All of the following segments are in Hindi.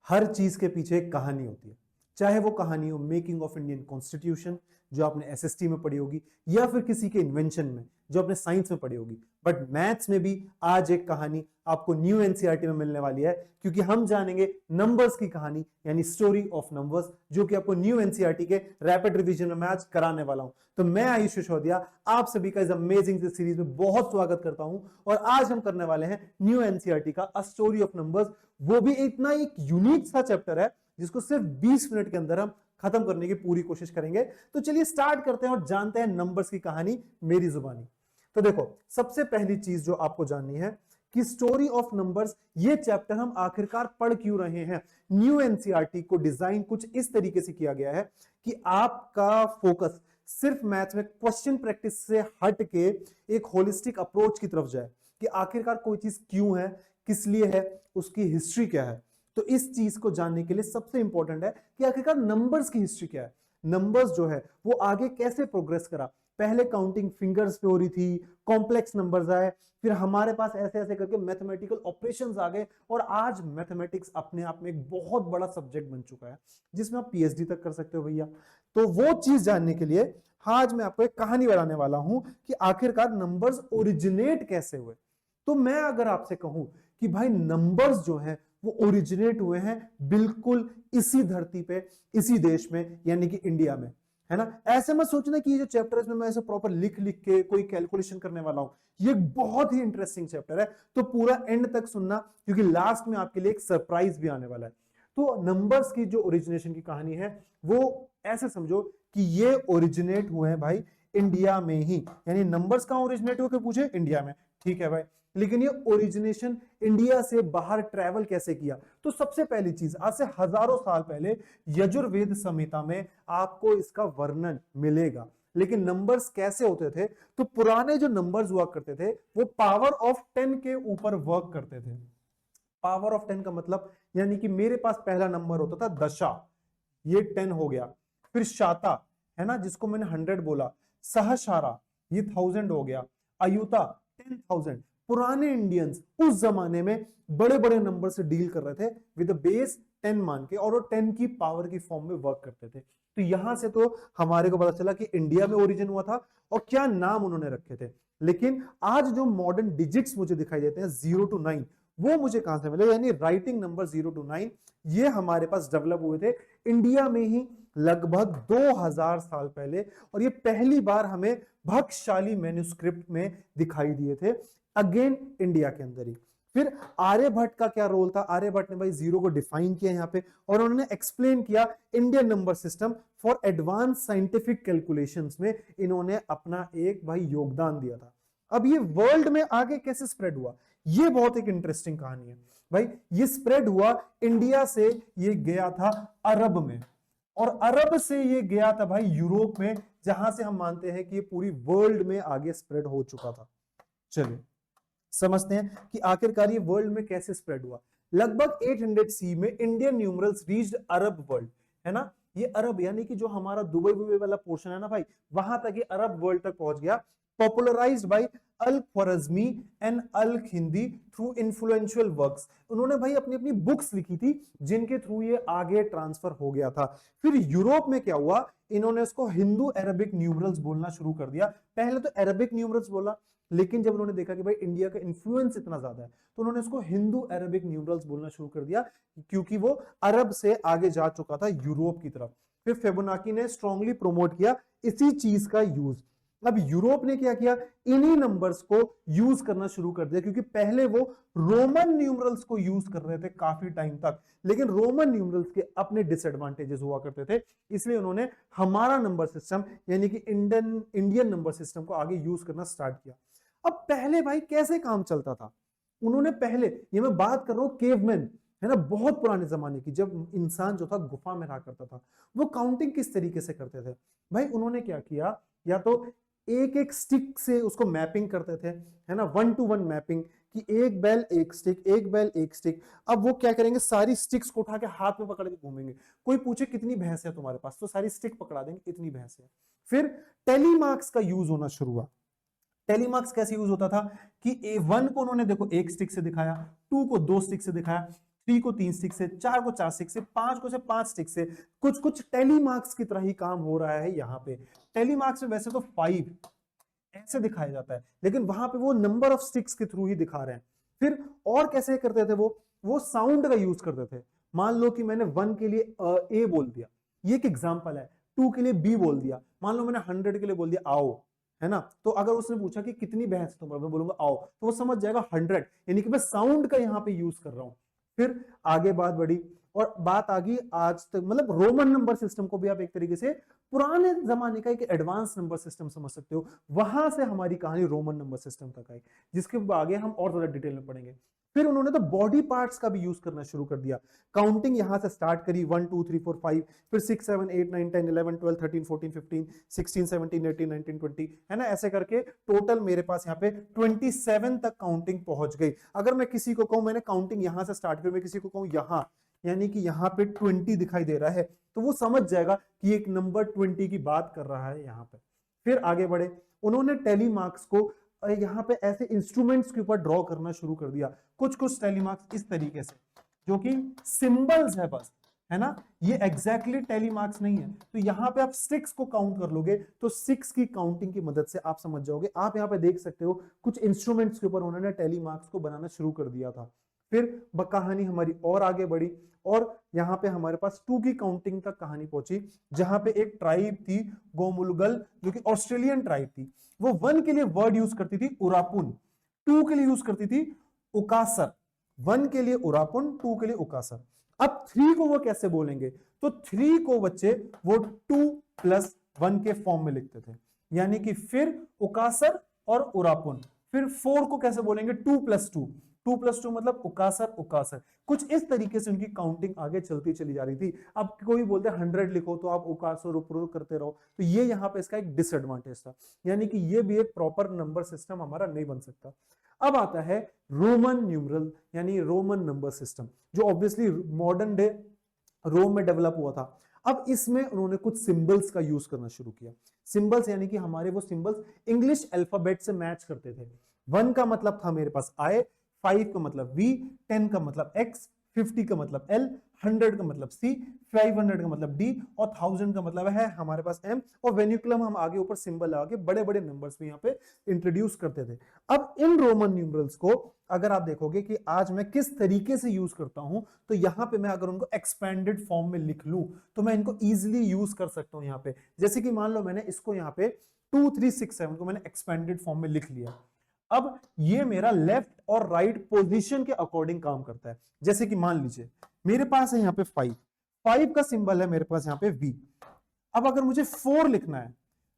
हर चीज के पीछे एक कहानी होती है, चाहे वो कहानी हो मेकिंग ऑफ इंडियन कॉन्स्टिट्यूशन जो आपने एसएसटी में पढ़ी होगी, या फिर किसी के इन्वेंशन में जो आपने साइंस में पढ़ी होगी। बट मैथ्स में भी आज एक कहानी आपको न्यू एनसीईआरटी में मिलने वाली है, क्योंकि हम जानेंगे नंबर्स की कहानी, यानी स्टोरी ऑफ नंबर्स, जो कि आपको न्यू एनसीईआरटी के रैपिड रिवीजन में मैं आज कराने वाला हूं। तो मैं आयुष सिसोदिया आप सभी का इस अमेजिंग सीरीज में बहुत स्वागत करता हूं, और आज हम करने वाले हैं न्यू एनसीईआरटी का अ स्टोरी ऑफ नंबर्स। वो भी इतना एक यूनिक सा चैप्टर है जिसको सिर्फ 20 मिनट के अंदर हम खत्म करने की पूरी कोशिश करेंगे। तो चलिए स्टार्ट करते हैं और जानते हैं नंबर्स की कहानी मेरी जुबानी। तो देखो, सबसे पहली चीज जो आपको जाननी है कि स्टोरी ऑफ नंबर्स ये चैप्टर हम आखिरकार पढ़ क्यों रहे हैं। न्यू एनसीईआरटी को डिजाइन कुछ इस तरीके से किया गया है कि आपका फोकस सिर्फ मैथ्स में क्वेश्चन प्रैक्टिस से हट के एक होलिस्टिक अप्रोच की तरफ जाए कि आखिरकार कोई चीज क्यों है, किस लिए है, उसकी हिस्ट्री क्या है। तो इस चीज को जानने के लिए सबसे इंपॉर्टेंट है कि आखिरकार नंबर्स की हिस्ट्री क्या है, नंबर्स जो है वो आगे कैसे प्रोग्रेस करा। पहले काउंटिंग फिंगर्स पे हो रही थी, कॉम्प्लेक्स नंबर्स आए, फिर हमारे पास ऐसे ऐसे करके मैथमेटिकल ऑपरेशंस आ गए, और आज मैथमेटिक्स अपने आप में एक बहुत बड़ा सब्जेक्ट बन चुका है जिसमें आप पीएचडी तक कर सकते हो भैया। तो वो चीज जानने के लिए आज मैं आपको एक कहानी बताने वाला हूं कि आखिरकार नंबर्स ओरिजिनेट कैसे हुए। तो मैं अगर आपसे कहूं कि भाई नंबर्स जो हैं वो ओरिजिनेट हुए हैं बिल्कुल इसी धरती पे, इसी देश में, यानी कि इंडिया में, है ना। ऐसे मत सोचना कि ये जो चैप्टर है इसमें मैं ऐसे प्रॉपर लिख लिख के कोई कैलकुलेशन करने वाला हूं। ये बहुत ही इंटरेस्टिंग चैप्टर है, तो पूरा एंड तक सुनना, क्योंकि लास्ट में आपके लिए एक सरप्राइज भी आने वाला है। तो नंबर्स की जो ओरिजिनेशन की कहानी है वो ऐसे समझो कि ये ओरिजिनेट हुए हैं भाई इंडिया में ही। यानी नंबर्स कहां ओरिजिनेट हुए पूछे, इंडिया में, ठीक है भाई। लेकिन ये ओरिजिनेशन इंडिया से बाहर ट्रैवल कैसे किया, तो सबसे पहली चीज आज से हजारों साल पहले यजुर्वेद संहिता में आपको इसका वर्णन मिलेगा। लेकिन नंबर्स कैसे होते थे, तो पुराने जो नंबर्स हुआ करते थे वो पावर ऑफ 10 के ऊपर वर्क करते थे। पावर ऑफ 10 का मतलब यानी कि मेरे पास पहला नंबर होता था दशा, ये 10 हो गया। फिर शाता, है ना, जिसको मैंने 100 बोला। सहशारा, ये 1000 हो गया। अयुता 10,000। पुराने इंडियंस उस जमाने में बड़े बड़े नंबर से डील कर रहे थे विद बेस 10 मान के, और वो 10 की पावर की फॉर्म में वर्क करते थे। तो यहां से तो हमारे को पता चला कि इंडिया में ओरिजिन हुआ था और क्या नाम उन्होंने रखे थे। लेकिन आज जो मॉडर्न डिजिट्स मुझे दिखाई देते हैं 0 to 9, वो मुझे कहां से मिले, यानी राइटिंग नंबर 0 to 9, ये हमारे पास डेवलप हुए थे इंडिया में ही लगभग 2000 साल पहले। और ये पहली बार हमें भक्तशाली मैन्युस्क्रिप्ट में दिखाई दिए थे, अगेन इंडिया के अंदर ही। फिर आर्यभट्ट का क्या रोल था, आर्यभट्ट ने भाई जीरो को डिफाइन किया यहां पे, और उन्होंने एक्सप्लेन किया Indian number system for advance scientific calculations में इन्होंने अपना एक भाई योगदान दिया था। अब ये वर्ल्ड में आगे कैसे स्प्रेड हुआ, ये बहुत एक इंटरेस्टिंग कहानी है भाई। ये स्प्रेड हुआ इंडिया से, ये गया था अरब में, और अरब से ये गया था भाई यूरोप में, जहां से हम मानते हैं कि ये पूरी वर्ल्ड में आगे स्प्रेड हो चुका था। चलिए समझते हैं कि आखिरकार ये वर्ल्ड में कैसे स्प्रेड हुआ। लगभग 800 सी में Indian numerals reached Arab world, है ना। ये अरब यानी कि जो हमारा दुबई वाला पोर्शन है ना भाई, वहां तक ये अरब वर्ल्ड तक पहुंच गया। Popularised by al Khwarizmi and al Hindi through influential works. उन्होंने भाई अपनी अपनी बुक्स लिखी थी जिनके थ्रू ये आगे ट्रांसफर हो गया था। फिर यूरोप में क्या हुआ, इन्होंने इसको हिंदू अरबिक न्यूमरल्स बोलना शुरू कर दिया। पहले तो अरबिक न्यूमरल्स बोला, लेकिन जब उन्होंने देखा कि भाई इंडिया का इन्फ्लुएंस इतना ज्यादा है, तो उन्होंने इसको हिंदू अरबिक न्यूमरल्स बोलना शुरू कर दिया, क्योंकि वो अरब से आगे जा चुका था यूरोप की तरफ। फिर फिबोनाची ने स्ट्रांगली प्रमोट किया इसी चीज का यूज। अब यूरोप ने क्या किया, इन्हीं नंबर्स को यूज करना शुरू कर दिया, क्योंकि पहले वो रोमन न्यूमरल्स को यूज कर रहे थे काफी टाइम तक, लेकिन रोमन न्यूमरल्स के अपने डिसएडवांटेजेस हुआ करते थे, इसलिए उन्होंने हमारा नंबर सिस्टम यानी कि इंडियन नंबर सिस्टम को आगे यूज करना स्टार्ट किया। अब पहले भाई कैसे काम चलता था, उन्होंने पहले, ये मैं बात कर रहा हूं केवमैन, है ना, बहुत पुराने जमाने की, जब इंसान जो था गुफा में रहा करता था, वो काउंटिंग किस तरीके से करते थे भाई। उन्होंने क्या किया, या तो एक एक स्टिक से उसको मैपिंग करते थे, है ना, 1 to 1 मैपिंग, कि एक बैल एक स्टिक, एक बैल एक स्टिक। अब वो क्या करेंगे, सारी स्टिक्स को उठा के हाथ में पकड़ के घूमेंगे। कोई पूछे कितनी भैंस है तुम्हारे पास, तो सारी स्टिक पकड़ा देंगे, इतनी भैंस है। फिर टेलीमार्क्स का यूज होना शुरू हुआ। टेलीमार्क्स कैसे यूज होता था कि A1 को उन्होंने देखो एक स्टिक से दिखाया, 2 को 2 स्टिक से दिखाया, 3 को 3 स्टिक से, 4 को 4 स्टिक से, 5 को से 5 स्टिक से, कुछ कुछ टेली मार्क्स की तरह ही काम हो रहा है यहाँ पे। टेली मार्क्स में वैसे तो 5 ऐसे दिखाया जाता है, लेकिन वहां पे वो नंबर ऑफ स्टिक्स के थ्रू ही दिखा रहे हैं। फिर और कैसे करते थे वो साउंड का यूज करते थे। मान लो कि मैंने 1 के लिए ए बोल दिया, ये एक एग्जांपल है। 2 के लिए बी बोल दिया, मान लो मैंने 100 के लिए बोल दिया आओ, है ना। तो अगर उसने पूछा कि कितनी भैंस तुम, मैं बोलूंगा आओ, तो वो समझ जाएगा 100, यानी कि मैं साउंड का यहाँ पे यूज कर रहा हूं। फिर आगे बात बढ़ी और बात आ गई आज तक, मतलब रोमन नंबर सिस्टम को भी आप एक तरीके से पुराने जमाने का एक एडवांस नंबर सिस्टम समझ सकते हो। वहां से हमारी कहानी रोमन नंबर सिस्टम तक आई, जिसके आगे हम और ज्यादा डिटेल में पढ़ेंगे। फिर उन्होंने तो बॉडी पार्ट्स का भी यूज करना शुरू कर दिया। काउंटिंग यहां से स्टार्ट करी 1 2 3 4 5, फिर 6 7 8 9 10 11 12 13 14 15 16 17 18 19 20, है ना। ऐसे करके टोटल मेरे पास यहाँ पे 27 तक काउंटिंग पहुंच गई। अगर मैं किसी को कहूं मैंने काउंटिंग यहां से स्टार्ट करी, मैं किसी को कहूं यहां, यानी कि यहाँ पे 20 दिखाई दे रहा है, तो वो समझ जाएगा कि एक नंबर 20 की बात कर रहा है यहाँ पे। फिर आगे बढ़े, उन्होंने टेली मार्क्स को यहाँ पे ऐसे इंस्ट्रूमेंट्स के ऊपर ड्रॉ करना शुरू कर दिया। कुछ कुछ टेली मार्क्स इस तरीके से, जो कि सिंबल्स है बस, है ना। ये एग्जैक्टली टेली मार्क्स नहीं है। तो यहाँ पे आप 6 को काउंट कर लोगे तो 6 की काउंटिंग की मदद से आप समझ जाओगे। आप यहाँ पे देख सकते हो कुछ इंस्ट्रूमेंट्स के ऊपर उन्होंने टेली मार्क्स को बनाना शुरू कर दिया था। फिर कहानी हमारी और आगे बढ़ी और यहाँ पे हमारे पास 2 की काउंटिंग तक कहानी पहुंची, जहां पे एक ट्राइब थी गोमुलगल, जो कि ऑस्ट्रेलियन ट्राइब थी। वो 1 के लिए वर्ड यूज करती थी उरापुन, 2 के लिए यूज करती थी उकासर। 1 के लिए उरापुन, 2 के लिए उकासर। अब 3 को वो कैसे बोलेंगे, तो 3 को बच्चे वो 2 + 1 के फॉर्म में लिखते थे, यानी कि फिर उकासर और उरापुन। फिर 4 को कैसे बोलेंगे, 2 + 2, 2 + 2 मतलब उकासर उकासर। कुछ इस तरीके से उनकी काउंटिंग आगे चलती चली जा रही थी। अब कोई बोलते हैं 100 लिखो तो आप उकासर ऊपर करते रहो, तो ये यहाँ पे इसका एक डिसएडवांटेज था, यानी कि ये भी एक प्रॉपर नंबर सिस्टम हमारा नहीं बन सकता। अब आता है रोमन न्यूमरल यानी रोमन नंबर सिस्टम, जो ऑब्वियसली मॉडर्न डे रोम में डेवलप हुआ था। अब इसमें उन्होंने कुछ सिंबल्स का यूज करना शुरू किया। सिंबल्स यानी कि हमारे वो सिंबल्स इंग्लिश अल्फाबेट से मैच करते थे। 1 का मतलब था मेरे पास आई, 5 का मतलब V, 10 का मतलब X, 50 का मतलब L, 100 का मतलब C, 500 का मतलब D और 1000 का मतलब है हमारे पास M। और वेन्यूक्लम हम आगे ऊपर सिंबल लगा के बड़े बड़े नंबर्स में यहाँ पे इंट्रोड्यूस करते थे। अब इन रोमन न्यूमरल्स को अगर आप देखोगे कि आज मैं किस तरीके से यूज करता हूं, तो यहाँ पे मैं अगर उनको एक्सपेंडेड फॉर्म में लिख लूं तो मैं इनको इजिली यूज कर सकता हूं। यहाँ पे जैसे कि मान लो मैंने इसको यहाँ पे 2 3 6 7 को मैंने एक्सपेंडेड फॉर्म में लिख लिया। अब ये मेरा लेफ्ट और राइट पोजीशन के अकॉर्डिंग काम करता है। जैसे कि मान लीजिए मेरे पास है यहाँ पे 5 का सिंबल है मेरे पास यहाँ पे V। अब अगर मुझे 4 लिखना है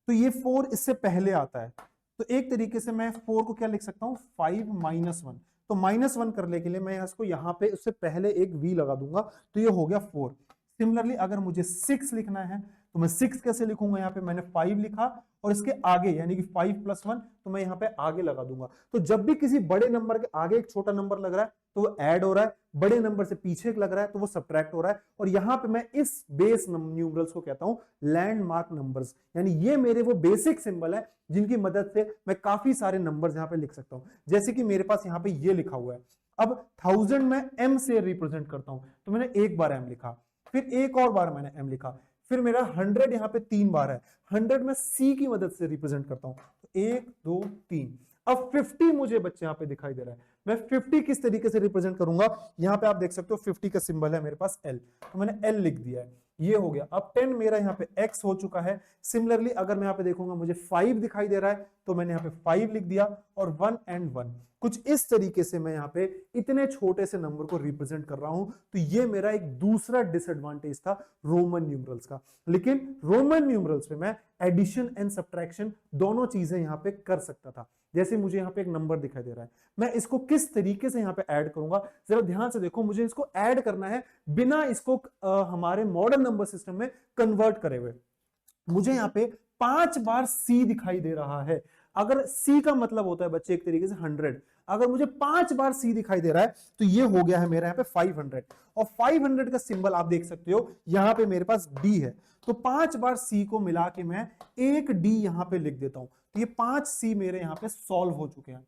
तो ये 4 इससे पहले आता है, तो एक तरीके से मैं 4 को क्या लिख सकता हूं, 5 - 1। तो -1 करने के लिए मैं इसको यहाँ पे उससे पहले एक V लगा दूंगा, तो ये हो गया 4। सिमिलरली अगर मुझे 6 लिखना है तो मैं 6 कैसे लिखूंगा, यहाँ पे मैंने 5 लिखा और इसके आगे यानी कि 5 + 1, तो मैं यहाँ पे आगे लगा दूंगा। तो जब भी किसी बड़े नंबर के आगे एक छोटा नंबर लग रहा है तो वो ऐड हो रहा है, बड़े नंबर से पीछे लग रहा है तो वो सब्ट्रैक्ट हो रहा है। और यहाँ पे मैं इस बेस न्यूमरल्स को कहता हूं लैंडमार्क नंबर्स, यानी ये मेरे वो बेसिक सिंबल है जिनकी मदद से मैं काफी सारे नंबर्स यहाँ पे लिख सकता हूं। जैसे कि मेरे पास यहाँ पे ये लिखा हुआ है। अब 1000 में M से रिप्रेजेंट करता हूं, तो मैंने एक बार M लिखा, फिर एक और बार मैंने M लिखा, फिर मेरा 100 यहाँ पे 3 बार है, 100 में C की मदद से रिप्रेजेंट करता हूं, तो 1 2 3। अब 50 मुझे बच्चे यहाँ पे दिखाई दे रहा है, मैं 50 किस तरीके से रिप्रेजेंट करूंगा, यहाँ पे आप देख सकते हो 50 का सिंबल है मेरे पास L, तो मैंने L लिख दिया है, ये हो गया। अब 10 मेरा यहाँ पे X हो चुका है। सिमिलरली अगर मैं यहाँ पे देखूंगा मुझे 5 दिखाई दे रहा है, तो मैंने यहाँ पे 5 लिख दिया और 1 and 1। कुछ इस तरीके से मैं यहाँ पे इतने छोटे से नंबर को रिप्रेजेंट कर रहा हूं। तो ये मेरा एक दूसरा डिसएडवांटेज था रोमन न्यूमरल्स का। लेकिन रोमन न्यूमरल्स में मैं एडिशन एंड सब्ट्रैक्शन दोनों चीजें यहाँ पे कर सकता था। जैसे मुझे यहाँ पे एक नंबर दिखाई दे रहा है, मैं इसको किस तरीके से यहाँ पे ऐड करूंगा, जरा ध्यान से देखो। मुझे इसको ऐड करना है बिना इसको हमारे मॉडर्न नंबर सिस्टम में कन्वर्ट करे हुए। मुझे यहाँ पे 5 बार C दिखाई दे रहा है। अगर C का मतलब होता है बच्चे एक तरीके से 100, अगर मुझे 5 बार C दिखाई दे रहा है तो ये हो गया है मेरा यहाँ पे 500। और 500 का सिंबल आप देख सकते हो यहाँ पे मेरे पास D है, तो 5 बार C को मिला के मैं एक D यहाँ पे लिख देता हूं, तो ये 5 C मेरे यहाँ पे सॉल्व हो चुके हैं,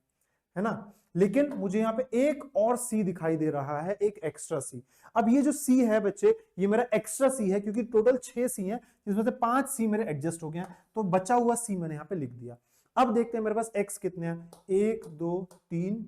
है ना। लेकिन मुझे यहाँ पे एक और सी दिखाई दे रहा है, एक एक्स्ट्रा सी। अब ये जो सी है बच्चे, ये मेरा एक्स्ट्रा सी है, क्योंकि टोटल 6 सी है, जिसमें से 5 सी मेरे एडजस्ट हो गए हैं, तो बचा हुआ सी मैंने यहाँ पे लिख दिया। अब देखते हैं मेरे पास एक्स कितने हैं, 1 2 3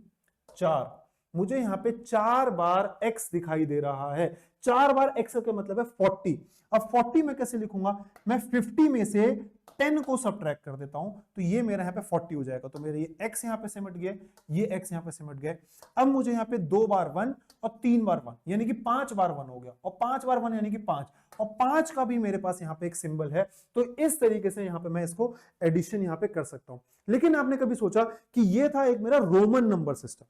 4। मुझे यहाँ पे 4 बार एक्स दिखाई दे रहा है। 4 बार एक्स का मतलब है 40। अब 40 में कैसे लिखूंगा, मैं 50 में से 10 को सब्ट्रैक्ट कर देता हूं, तो ये मेरा यहाँ पे 40 हो जाएगा। तो मेरे ये x यहाँ पे सिमट गए, ये x यहाँ पे सिमट गए। अब मुझे यहाँ पे 2 बार 1 और 3 बार 1 यानी कि 5 बार 1 हो गया, और 5 बार 1 यानी कि 5, और 5 का भी मेरे पास यहाँ पे एक सिंबल है। तो इस तरीके से यहाँ पे मैं इसको एडिशन यहाँ पे कर सकता हूं। लेकिन आपने कभी सोचा कि ये था एक मेरा रोमन नंबर सिस्टम,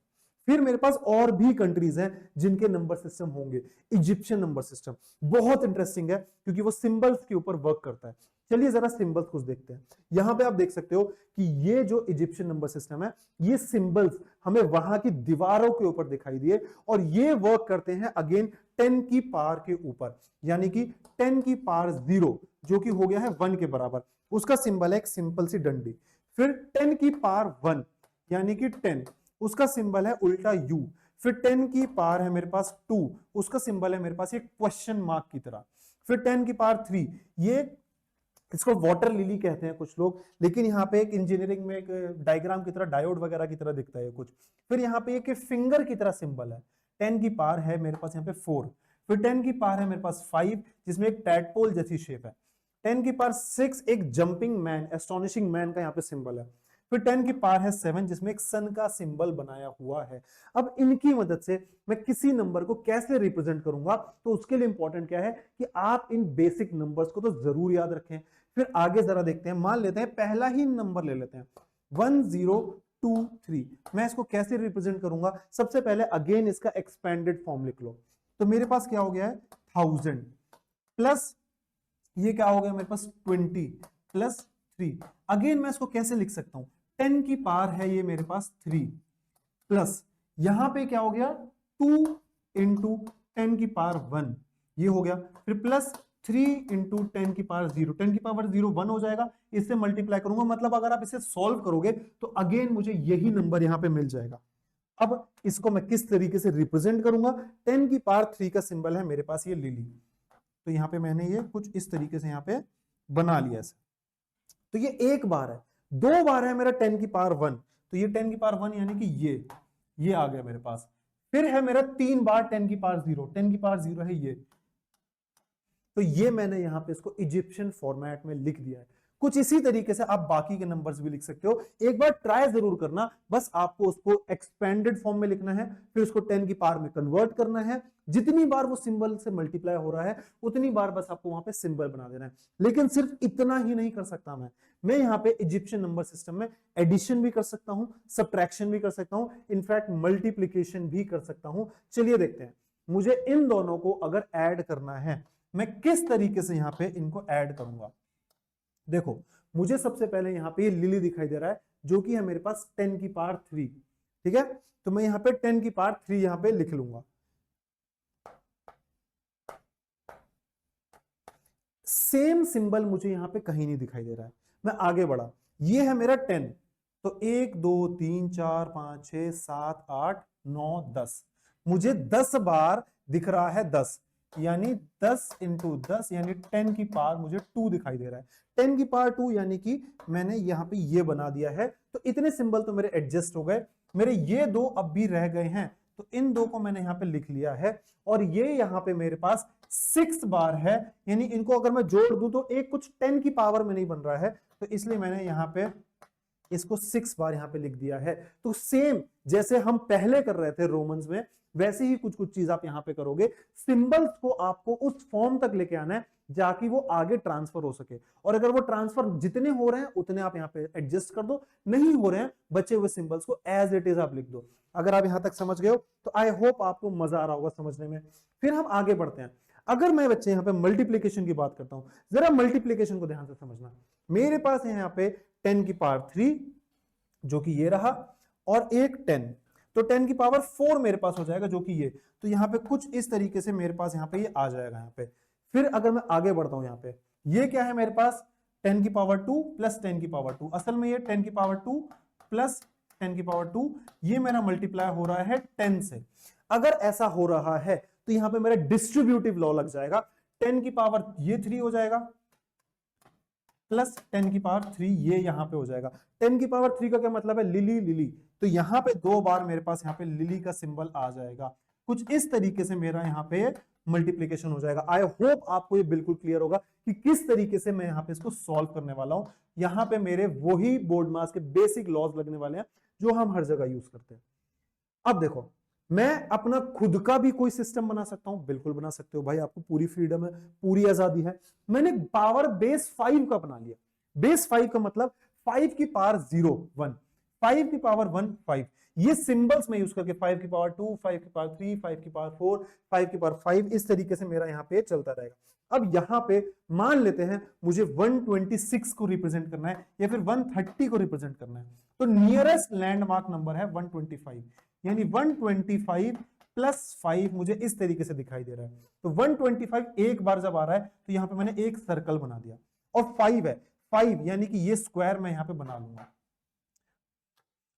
फिर मेरे पास और भी कंट्रीज हैं जिनके नंबर सिस्टम होंगे। इजिप्शियन नंबर सिस्टम बहुत इंटरेस्टिंग है, क्योंकि वो सिंबल्स के ऊपर वर्क करता है। चलिए जरा सिंबल्स कुछ देखते हैं। यहां पे आप देख सकते हो कि ये जो इजिप्शियन नंबर सिस्टम है, ये सिंबल्स हमें वहां की दीवारों के ऊपर दिखाई दिए, और ये वर्क करते हैं अगेन 10 की पावर के ऊपर, यानी कि 10 की पावर 0 जो कि हो गया है 1 के बराबर, उसका सिंबल है एक सिंपल सी डंडी। फिर 10 की पावर 1 यानी कि 10, उसका सिंबल है उल्टा यू। फिर 10 की पावर है मेरे पास 2, उसका सिंबल है मेरे पास एक क्वेश्चन मार्क की तरह। फिर 10 की पावर 3, ये इसको वाटर लिली कहते हैं कुछ लोग, लेकिन यहाँ पे एक इंजीनियरिंग में एक डायग्राम की तरह, डायोड वगैरह की तरह दिखता है कुछ। फिर यहाँ पे एक फिंगर की तरह सिंबल है। 10 की पावर है मेरे पास यहाँ पे 4। फिर 10 की पावर है मेरे पास 5, जिसमें एक टैडपोल जैसी शेप है। 10 की पावर 6 एक जंपिंग मैन, एस्टोनिशिंग मैन का यहाँ पे सिंबल है। फिर 10 की पावर है 7, जिसमें एक सन का सिंबल बनाया हुआ है। अब इनकी मदद से मैं किसी नंबर को कैसे रिप्रेजेंट करूंगा, तो उसके लिए इंपॉर्टेंट क्या है कि आप इन बेसिक नंबर्स को तो जरूर याद रखें। फिर आगे जरा देखते हैं, मान लेते हैं पहला ही नंबर ले लेते हैं 1023। मैं इसको कैसे रिप्रेजेंट करूंगा, सबसे पहले अगेन इसका एक्सपेंडेड फॉर्म लिख लो। तो मेरे पास क्या हो गया है 1000 प्लस ये क्या हो गया मेरे पास 20 प्लस 3। अगेन मैं इसको कैसे लिख सकता हूं, 10 की पावर है ये मेरे पास 3, प्लस यहां पे क्या हो गया 2 इंटू 10 की पावर 1, ये हो गया। फिर प्लस 3 इंटू 10 की पावर 0, 10 की पावर 0 1 हो जाएगा, इससे मल्टीप्लाई करूंगा, मतलब अगर आप इसे सॉल्व करोगे तो अगेन मुझे यही नंबर यहां पे मिल जाएगा। अब इसको मैं किस तरीके से रिप्रेजेंट करूंगा, 10 की पावर 3 का सिंबल है मेरे पास ये लिली, तो यहां पे मैंने ये कुछ इस तरीके से यहां पे बना लिया ऐसे। तो ये एक बार है। 2 बार है मेरा 10 की पावर 1, तो ये 10 की पावर 1 यानी कि ये आ गया मेरे पास। फिर है मेरा 3 बार 10 की पावर 0, 10 की पावर 0 है ये, तो ये मैंने यहां पे इसको इजिप्शियन फॉर्मेट में लिख दिया है। कुछ इसी तरीके से आप बाकी के नंबर्स भी लिख सकते हो। एक बार ट्राई जरूर करना, बस आपको उसको एक्सपेंडेड फॉर्म में लिखना है, फिर उसको 10 की पावर में कन्वर्ट करना है। जितनी बार वो सिंबल से मल्टीप्लाई हो रहा है उतनी बार बस आपको वहां पे सिंबल बना देना है। लेकिन सिर्फ इतना ही नहीं कर सकता मैं यहाँ पे इजिप्शियन नंबर सिस्टम में एडिशन भी कर सकता हूं, सब्ट्रैक्शन भी कर सकता हूं, इनफैक्ट मल्टीप्लीकेशन भी कर सकता हूं। चलिए देखते हैं, मुझे इन दोनों को अगर ऐड करना है, मैं किस तरीके से यहां पे इनको ऐड करूंगा। देखो, मुझे सबसे पहले यहां पे ये लिली दिखाई दे रहा है, जो कि है मेरे पास 10 की पावर 3, ठीक है। तो मैं यहां पे 10 की पावर 3 यहां पे लिख लूंगा। सेम सिंबल मुझे यहां पे कहीं नहीं दिखाई दे रहा है। मैं आगे बढ़ा, ये है मेरा 10, तो 1 2 3 4 5 6 7 8 9 10, मुझे 10 बार दिख रहा है 10, यानी 10 इंटू 10 यानी 10 की पावर मुझे 2 दिखाई दे रहा है। 10 की पावर 2 यानी कि मैंने यहां पे ये बना दिया है। तो इतने सिंबल तो मेरे एडजस्ट हो गए। मेरे ये दो अब भी रह गए हैं, तो इन दो को मैंने यहां पे लिख लिया है, और ये यहां पे मेरे पास 6 बार है, यानी इनको अगर मैं जोड़ दूं तो एक कुछ 10 की पावर में नहीं बन रहा है, तो इसलिए मैंने यहां पे इसको 6 बार यहां पे लिख दिया है। तो सेम जैसे हम पहले कर रहे थे रोमन्स में, वैसे ही कुछ कुछ चीज आप यहां पे करोगे। सिंबल्स को आपको उस फॉर्म तक लेके आना है जाकि वो आगे ट्रांसफर हो सके, और अगर वो ट्रांसफर जितने हो रहे हैं उतने आप यहां पे एडजस्ट कर दो, नहीं हो रहे हैं बचे हुए सिंबल्स को एज इट इज आप लिख दो। अगर आप यहां तक समझ गए हो तो आई होप आपको मजा आ रहा होगा समझने में। फिर हम आगे बढ़ते हैं। अगर मैं बच्चे यहां पे मल्टीप्लीकेशन की बात करता हूं, जरा मल्टीप्लीकेशन को ध्यान से समझना। मेरे पास है यहां पे 10 की पावर 3 जो कि ये रहा, और एक 10, तो 10 की पावर 4 मेरे पास हो जाएगा जो कि ये। तो यहां पे कुछ इस तरीके से मेरे पास यहां पे ये आ जाएगा यहां पे। फिर अगर मैं आगे बढ़ता हूं, यहां पे ये क्या है मेरे पास 10 की पावर 2 प्लस 10 की पावर 2, असल में ये 10 की पावर 2 प्लस 10 की पावर 2, ये मेरा मल्टीप्लाई हो रहा है 10 से। अगर ऐसा हो रहा है तो यहां पे मेरा डिस्ट्रीब्यूटिव लॉ लग जाएगा, 10 की पावर ये 3 हो जाएगा प्लस 10 की पावर 3 ये यहां पे हो जाएगा। 10 की पावर 3 का क्या मतलब है, लिली लिली, तो यहां पे 2 बार मेरे पास यहां पे लिली का सिंबल आ जाएगा। कुछ इस तरीके से मेरा यहां पे मल्टीप्लीकेशन हो जाएगा। आई होप आपको ये बिल्कुल क्लियर होगा कि किस तरीके से मैं यहां पे इसको सॉल्व करने वाला हूं। यहां पे मेरे वही बोर्ड मास के बेसिक लॉज लगने वाले हैं जो हम हर जगह यूज करते हैं। अब देखो, मैं अपना खुद का भी कोई सिस्टम बना सकता हूं, बिल्कुल बना सकते हो भाई, आपको पूरी फ्रीडम है, पूरी आजादी है। मैंने पावर बेस 5 का बना लिया। बेस 5 का मतलब 5 की पावर 0 1, 5 की पावर 1 5, ये सिंबल्स में यूज करके 5 की पावर 2, 5 की पावर 3, 5 की पावर 4, 5 की पावर 5, इस तरीके से मेरा यहां पे चलता रहेगा। अब यहां पे मान लेते हैं मुझे 126 को रिप्रेजेंट करना है या फिर 130 को रिप्रेजेंट करना है, तो नियरेस्ट लैंडमार्क नंबर है 125, यानी 125 प्लस 5 मुझे इस तरीके से दिखाई दे रहा है। तो 125 एक बार जब आ रहा है तो यहां पे मैंने एक सर्कल बना दिया, और 5 है, 5 यानी कि ये स्क्वायर मैं यहां पे बना लूंगा।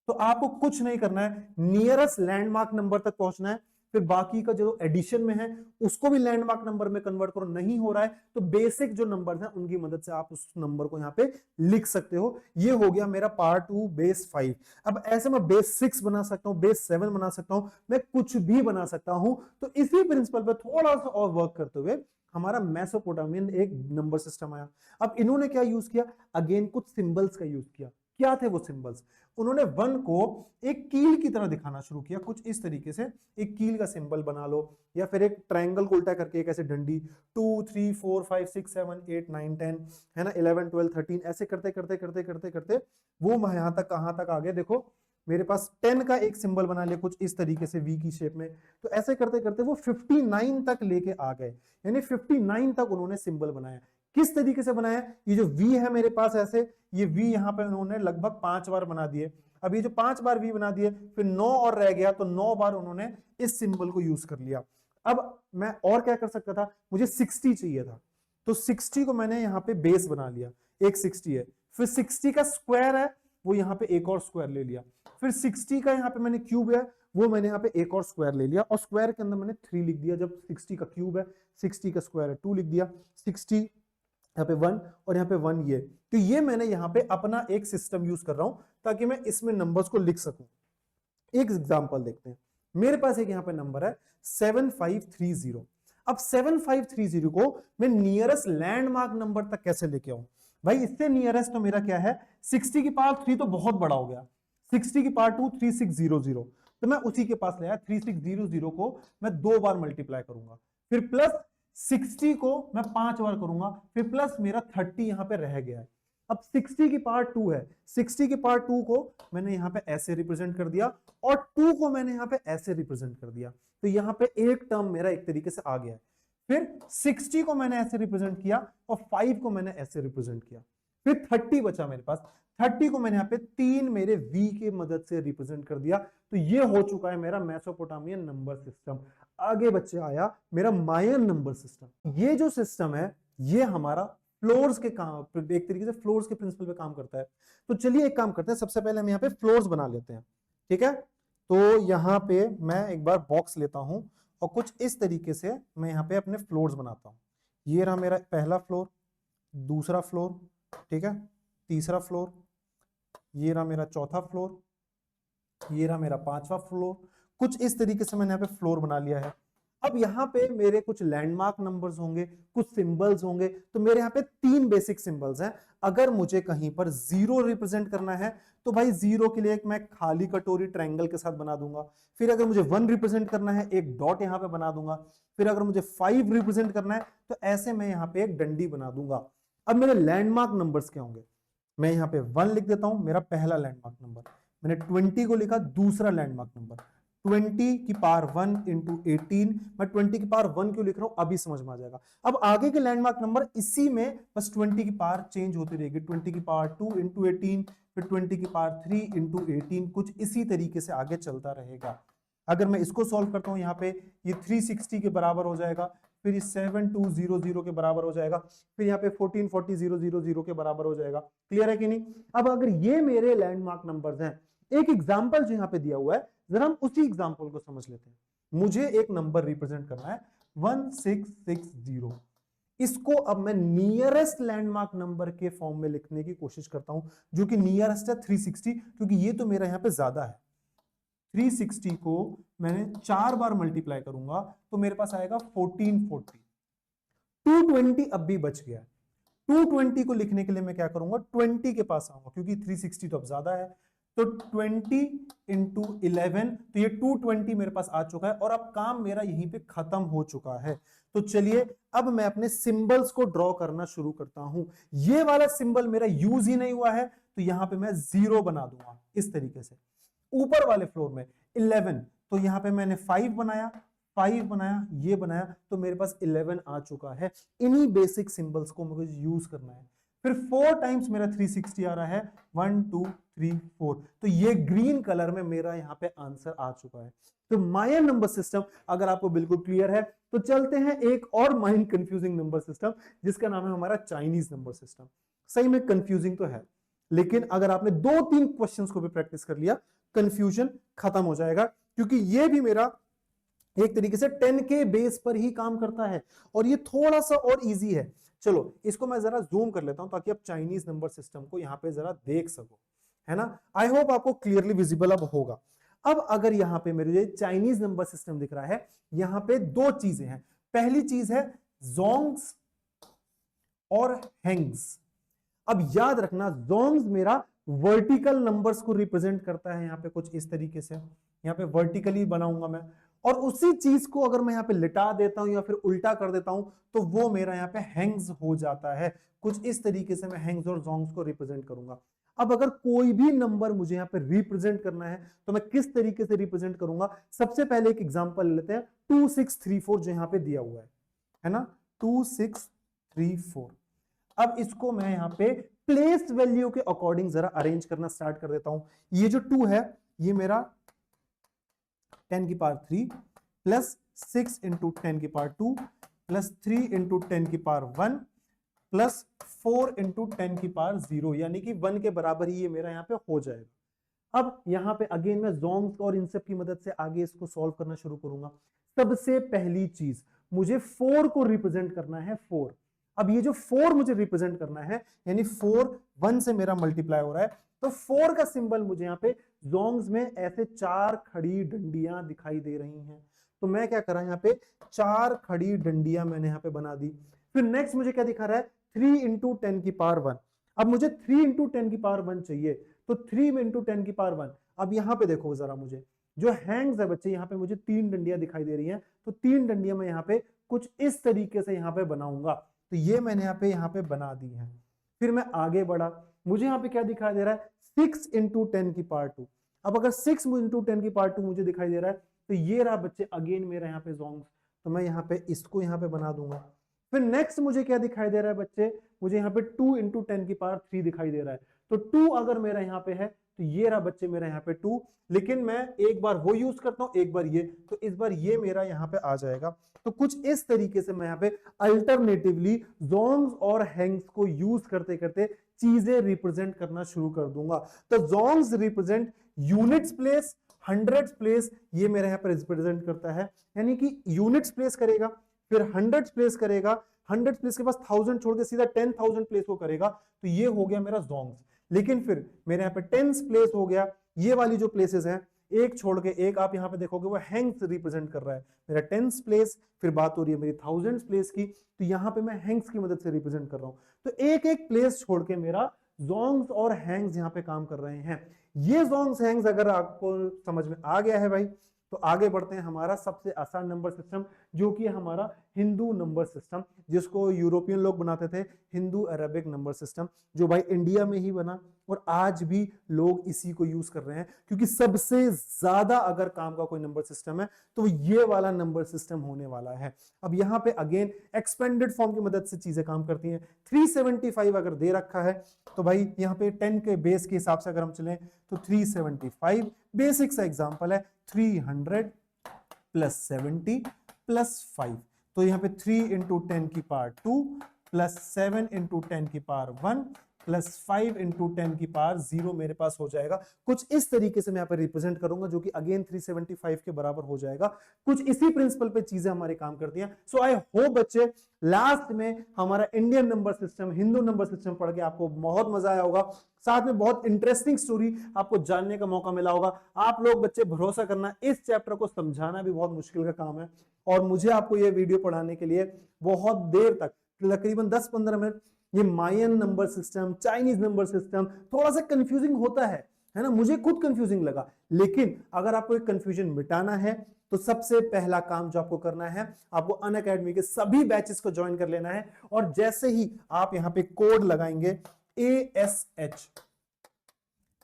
तो आपको कुछ नहीं करना है, नियरेस्ट लैंडमार्क नंबर तक पहुंचना है, फिर बाकी का जो एडिशन में है उसको भी लैंडमार्क नंबर में कन्वर्ट करो। नहीं हो रहा है तो बेसिक जो नंबर हैं उनकी मदद से आप उस नंबर को यहां पे लिख सकते हो। ये हो गया मेरा पार्ट 2 बेस 5। अब ऐसे मैं बेस 6 बना सकता हूं, बेस 7 बना सकता हूं, मैं कुछ भी बना सकता हूं। तो इसी प्रिंसिपल पे थोड़ा सा और वर्क करते हुए हमारा मेसोपोटामियन एक नंबर सिस्टम आया। अब इन्होंने क्या यूज किया, अगेन कुछ सिंबल्स का यूज किया। क्या थे वो सिंबल्स, उन्होंने 1 को एक कील की तरह दिखाना शुरू किया, कुछ इस तरीके से, एक कील का सिंबल बना लो, या फिर एक ट्रायंगल को उल्टा करके एक ऐसे डंडी, 2 3 4 5 6 7 8 9 10 है ना, 11 12 13, ऐसे करते करते करते करते करते वो यहां तक कहां तक आ गए। देखो मेरे पास 10 का एक सिंबल बना लिया कुछ इस तरीके से वी की शेप में, तो ऐसे करते करते वो 59 तक लेके आ गए, यानी 59 तक उन्होंने सिंबल बनाया। किस तरीके से बनाया, ये जो वी है मेरे पास ऐसे, ये वी यहां पे उन्होंने लगभग 5 बार बना दिए। अब ये जो 5 बार वी बना दिए, फिर 9 और रह गया, तो 9 बार उन्होंने इस सिंबल को यूज कर लिया। अब मैं और क्या कर सकता था, मुझे 60 चाहिए था, तो 60 को मैंने यहां पे बेस बना लिया, एक 60 है, फिर 60 का स्क्वायर है, वो यहां पे एक और स्क्वायर ले लिया, फिर 60 का यहां पे मैंने क्यूब है, वो मैंने यहां पे एक और स्क्वायर ले लिया, और स्क्वायर के अंदर मैंने 3 लिख दिया। जब 60 का क्यूब है, 60 का स्क्वायर है 2 लिख दिया, 60 यहाँ पे 1 और यहाँ पे 1, ये तो ये मैंने यहाँ पे अपना एक सिस्टम यूज कर रहा हूं ताकि मैं इसमें नंबर्स को लिख सकूं। एक एग्जांपल देखते हैं, मेरे पास एक यहाँ पे नंबर है 7530। अब 7530 को मैं नियरेस्ट लैंडमार्क नंबर तक कैसे लेके आऊं भाई, इससे नियरेस्ट तो मेरा क्या है, 60 की पावर 3 तो बहुत बड़ा हो गया, 60 की पावर 2 3600, तो मैं उसी के पास ले आया। 3600 को मैं 2 बार मल्टीप्लाई करूंगा, फिर प्लस 60 को मैं 5 बार करूंगा, फिर प्लस मेरा 30 यहां पे रह गया है। अब 60 की पावर 2 है, 60 की पावर 2 को मैंने यहां पे ऐसे रिप्रेजेंट कर दिया, और 2 को मैंने यहां पे ऐसे रिप्रेजेंट कर दिया, तो यहां पे एक टर्म मेरा एक तरीके से आ गया है। फिर 60 को मैंने ऐसे रिप्रेजेंट किया, और 5 को मैंने ऐसे रिप्रेजेंट किया, फिर 30 बचा मेरे पास, 30 को मैंने यहाँ पे 3 मेरे v के मदद से रिप्रेजेंट कर दिया। तो ये हो चुका है मेरा मेसोपोटामियन नंबर सिस्टम। आगे बच्चे आया मेरा मायन नंबर सिस्टम। ये जो सिस्टम है ये हमारा फ्लोर्स के काम, एक तरीके से फ्लोर्स के प्रिंसिपल पे काम करता है। तो चलिए एक काम करते हैं, सबसे पहले हम यहाँ पे फ्लोर्स बना लेते हैं, ठीक है। तो यहाँ पे मैं एक बार बॉक्स लेता हूं और कुछ इस तरीके से मैं यहाँ पे अपने फ्लोर्स बनाता हूं। ये रहा मेरा पहला फ्लोर, दूसरा फ्लोर, ठीक है, तीसरा फ्लोर, ये रहा मेरा चौथा फ्लोर, ये रहा मेरा 5वां फ्लोर। कुछ इस तरीके से मैंने यहाँ पे फ्लोर बना लिया है। अब यहाँ पे मेरे कुछ लैंडमार्क नंबर्स होंगे, कुछ सिंबल्स होंगे, तो मेरे यहाँ पे 3 बेसिक सिंबल्स हैं। अगर मुझे कहीं पर 0 रिप्रेजेंट करना है तो भाई 0 के लिए एक मैं खाली कटोरी ट्रायंगल के साथ बना दूंगा। फिर अगर मुझे 1 रिप्रेजेंट करना है एक डॉट यहाँ पे बना दूंगा। फिर अगर मुझे 5 रिप्रेजेंट करना है तो ऐसे मैं यहाँ पे एक डंडी बना दूंगा। अब मेरे लैंडमार्क नंबर्स क्या होंगे, मैं यहाँ पे 1 लिख देता हूं, मेरा पहला लैंडमार्क नंबर। मैंने 20 को लिखा, दूसरा लैंडमार्क नंबर, 20 की पावर 1 इंटू 18। मैं 20 की पावर 1 क्यों लिख रहा हूं अभी समझ में आ जाएगा। अब आगे के लैंडमार्क नंबर इसी में बस 20 की पावर चेंज होती रहेगी, 20 की पावर 2 इंटू 18, फिर 20 की पावर 3 इंटू 18, कुछ इसी तरीके से आगे चलता रहेगा। अगर मैं इसको सॉल्व करता हूं, यहाँ पे ये 360 के बराबर हो जाएगा, फिर ये 7200 के बराबर हो जाएगा, फिर यहाँ पे 1440000 के बराबर हो जाएगा। क्लियर है कि नहीं। अब अगर ये मेरे लैंडमार्क नंबर्स हैं, एक एग्जाम्पल जो यहाँ पे दिया हुआ है, जरा हम उसी एग्जाम्पल को समझ लेते हैं। मुझे एक नंबर रिप्रेजेंट करना है 1660, इसको अब मैं नियरेस्ट लैंडमार्क नंबर के फॉर्म में लिखने की कोशिश करता हूं, जो कि नियरेस्ट है 360, क्योंकि ये तो मेरा यहां पे ज्यादा है। 360 को मैंने 4 बार मल्टीप्लाई करूंगा तो मेरे पास आएगा 1440। 220 अब भी बच गया। 220 को लिखने के लिए मैं क्या करूंगा, 20 के पास आऊंगा, क्योंकि 360 तो अब ज्यादा है। तो 20 इंटू 11, तो ये 220 मेरे पास आ चुका है और अब काम मेरा यहीं पे खत्म हो चुका है। तो चलिए अब मैं अपने सिंबल्स को ड्रॉ करना शुरू करता हूं। ये वाला सिंबल मेरा यूज ही नहीं हुआ है, तो यहां पे मैं 0 बना दूंगा इस तरीके से। ऊपर वाले फ्लोर में 11, तो यहां पे मैंने 5 बनाया, 5 बनाया, ये बनाया, तो मेरे पास 11 आ चुका है। इन्हीं बेसिक सिंबल्स को मुझे यूज करना है। फिर 4 टाइम्स मेरा 360 आ रहा है, 1 2 3 4, तो ये ग्रीन कलर में मेरा यहां पे आंसर आ चुका है। तो मायर नंबर सिस्टम अगर आपको बिल्कुल क्लियर है, तो चलते हैं एक और माइंड कंफ्यूजिंग नंबर सिस्टम, जिसका नाम है हमारा चाइनीज नंबर सिस्टम। सही में कंफ्यूजिंग तो है, लेकिन अगर आपने 2-3 क्वेश्चंस को भी प्रैक्टिस कर लिया, कंफ्यूजन खत्म हो जाएगा, क्योंकि ये भी मेरा एक तरीके से 10 के बेस पर ही काम करता है और ये थोड़ा सा और इजी है। चलो इसको मैं जरा जूम कर लेता हूं ताकि आप चाइनीज नंबर सिस्टम को यहां पे जरा देख सको, है ना। आई होप आपको क्लियरली विजिबल अब होगा। अब अगर यहां पे मेरे चाइनीज नंबर सिस्टम दिख रहा है, यहां पे 2 चीजें हैं। पहली चीज है जोंग्स और हेंग्स। अब याद रखना, जोंग्स मेरा वर्टिकल नंबर्स को रिप्रेजेंट करता है, यहां पे कुछ इस तरीके से, यहां पे वर्टिकली बनाऊंगा मैं, और उसी चीज को अगर मैं यहां पे लिटा देता हूं या फिर उल्टा कर देता हूं, तो वो मेरा यहां पे हैंग्स हो जाता है। कुछ इस तरीके से मैं हैंग्स और जोंग्स को रिप्रेजेंट करूंगा। अब अगर कोई भी नंबर मुझे यहां पे रिप्रेजेंट करना है, तो मैं किस तरीके से रिप्रेजेंट करूंगा। सबसे पहले एक एग्जांपल लेते हैं, 2634 जो यहां पे दिया हुआ है ना, 2634। अब इसको मैं यहां पे प्लेस्ड वैल्यू के अकॉर्डिंग जरा अरेंज करना स्टार्ट कर देता हूं। ये जो 2 है, ये मेरा 10 की पावर 3 प्लस 6 इंटू 10 की पावर 2 प्लस 3 इंटू 10 की पावर 1 प्लस 4 इंटू 10 की पावर 0, यानी कि 1 के बराबर ही ये मेरा यहां पे हो जाएगा। अब यहां पे अगेन मैं जोंग्स और इन सब की मदद से आगे इसको सॉल्व करना शुरू करूंगा। सबसे पहली चीज, मुझे 4 को रिप्रेजेंट करना है, 4। अब ये जो 4 मुझे रिप्रेजेंट करना है, यानी 4 1 से मेरा मल्टीप्लाई हो रहा है, तो 4 का सिंबल मुझे यहाँ पे जोंग्स में ऐसे 4 खड़ी डंडियां दिखाई दे रही हैं। तो मैं क्या कर रहा हूं, यहाँ पे 4 खड़ी डंडियां मैंने यहाँ पे बना दी। फिर नेक्स्ट मुझे क्या दिखा रहा है, 3 इंटू 10 की पावर 1। अब मुझे 3 इंटू 10 की पावर 1 चाहिए, तो 3 इंटू 10 की पावर 1। अब यहाँ पे देखो जरा, मुझे जो हैंग्स है बच्चे, यहाँ पे मुझे 3 डंडियां दिखाई दे रही हैं, तो 3 डंडियां मैं यहाँ पे कुछ इस तरीके से यहाँ पे बनाऊंगा। तो ये मैंने यहाँ पे बना दी है। फिर मैं आगे बढ़ा, मुझे यहाँ पे क्या दिखाई दे रहा है, 6 इंटू 10 की पावर 2। अब अगर 6 इंटू 10 की पावर 2 मुझे दिखाई दे रहा है, तो ये रहा बच्चे अगेन मेरा यहाँ पे जोंग्स, तो मैं यहाँ पे इसको यहाँ पे बना दूंगा। फिर नेक्स्ट मुझे क्या दिखाई दे रहा है बच्चे, मुझे यहाँ पे 2 इंटू 10 की पावर 3 दिखाई दे रहा है। तो 2 अगर मेरा यहाँ पे है, तो ये रहा बच्चे मेरा यहाँ पे 2, लेकिन मैं एक बार वो यूज करता हूं, एक बार ये, तो इस बार ये मेरा यहाँ पे आ जाएगा। तो कुछ इस तरीके से मैं यहाँ पे अल्टरनेटिवली जोंग्स और हैंग्स को यूज करते करते चीजें रिप्रेजेंट करना शुरू कर दूंगा। तो जोंग्स represent units place, hundreds place, ये मेरे यहाँ पे रिप्रेजेंट करता है, यानी कि यूनिट्स प्लेस करेगा, फिर हंड्रेड्स प्लेस करेगा, हंड्रेड प्लेस के पास 1000 छोड़ के सीधा 10,000 प्लेस को करेगा, तो ये हो गया मेरा जोंग्स। लेकिन फिर मेरे यहाँ पे टेंस प्लेस हो गया, ये वाली जो प्लेसेस हैं एक छोड़ के एक, आप यहाँ पे देखोगे वो हैंग्स रिप्रेजेंट कर रहा है मेरा टेंस प्लेस। फिर बात हो रही है मेरी थाउजेंड्स प्लेस की, तो यहाँ पे मैं हैंग्स की मदद से रिप्रेजेंट कर रहा हूँ। तो एक एक प्लेस छोड़ के मेरा जोंग्स और हैंग्स यहाँ पे काम कर रहे हैं। ये जोंग्स हैंग्स अगर आपको समझ में आ गया है भाई, तो आगे बढ़ते हैं हमारा सबसे आसान नंबर सिस्टम, जो कि हमारा हिंदू नंबर सिस्टम, जिसको यूरोपियन लोग बनाते थे हिंदू अरेबिक नंबर सिस्टम, जो भाई इंडिया में ही बना और आज भी लोग इसी को यूज कर रहे हैं, क्योंकि सबसे ज्यादा अगर काम का कोई नंबर सिस्टम है तो ये वाला नंबर सिस्टम होने वाला है। अब यहाँ पे अगेन एक्सपेंडेड फॉर्म की मदद से चीजें काम करती हैं। 375 अगर दे रखा है, तो भाई यहाँ पे 10 के बेस के हिसाब से अगर हम चलें, तो 375 बेसिक सा एग्जांपल है, 300 प्लस 70 प्लस 5। तो यहाँ पे 3 इंटू 10 की पावर 2 प्लस 7 इंटू 10 की पावर 1 प्लस 5 इंटू 10 की पावर 0 मेरे पास हो जाएगा। कुछ इस तरीके से मैं यहाँ पे रिप्रेजेंट करूंगा, जो कि अगेन 375 के बराबर हो जाएगा। कुछ इसी प्रिंसिपल पे चीजें हमारे काम करती हैं। सो आई होप बच्चे लास्ट में हमारा Indian number system, Hindu number system पढ़ के आपको बहुत मजा आया होगा। साथ में बहुत इंटरेस्टिंग स्टोरी आपको जानने का मौका मिला होगा। आप लोग बच्चे भरोसा करना, इस चैप्टर को समझाना भी बहुत मुश्किल का काम है, और मुझे आपको ये वीडियो पढ़ाने के लिए बहुत देर तक, तकरीबन 10-15 मिनट, ये Mayan number system, Chinese number system थोड़ा सा कंफ्यूजिंग होता है ना, मुझे खुद कंफ्यूजिंग लगा। लेकिन अगर आपको एक कंफ्यूजन मिटाना है तो सबसे पहला काम जो आपको करना है, आपको अनअकैडमी के सभी बैचेस को ज्वाइन कर लेना है। और जैसे ही आप यहां पे कोड लगाएंगे ASH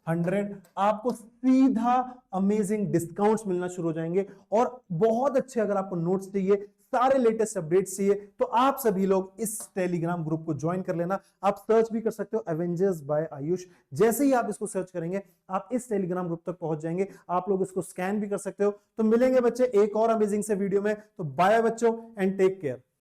100, आपको सीधा अमेजिंग डिस्काउंट्स मिलना शुरू हो जाएंगे। और बहुत अच्छे, अगर आपको नोट्स चाहिए, सारे लेटेस्ट अपडेट्स चाहिए, तो आप सभी लोग इस टेलीग्राम ग्रुप को ज्वाइन कर लेना। आप सर्च भी कर सकते हो एवेंजर्स बाय आयुष। जैसे ही आप इसको सर्च करेंगे आप इस टेलीग्राम ग्रुप तक पहुंच जाएंगे। आप लोग इसको स्कैन भी कर सकते हो। तो मिलेंगे बच्चे एक और अमेजिंग से वीडियो में। तो बाय बच्चों एंड टेक केयर।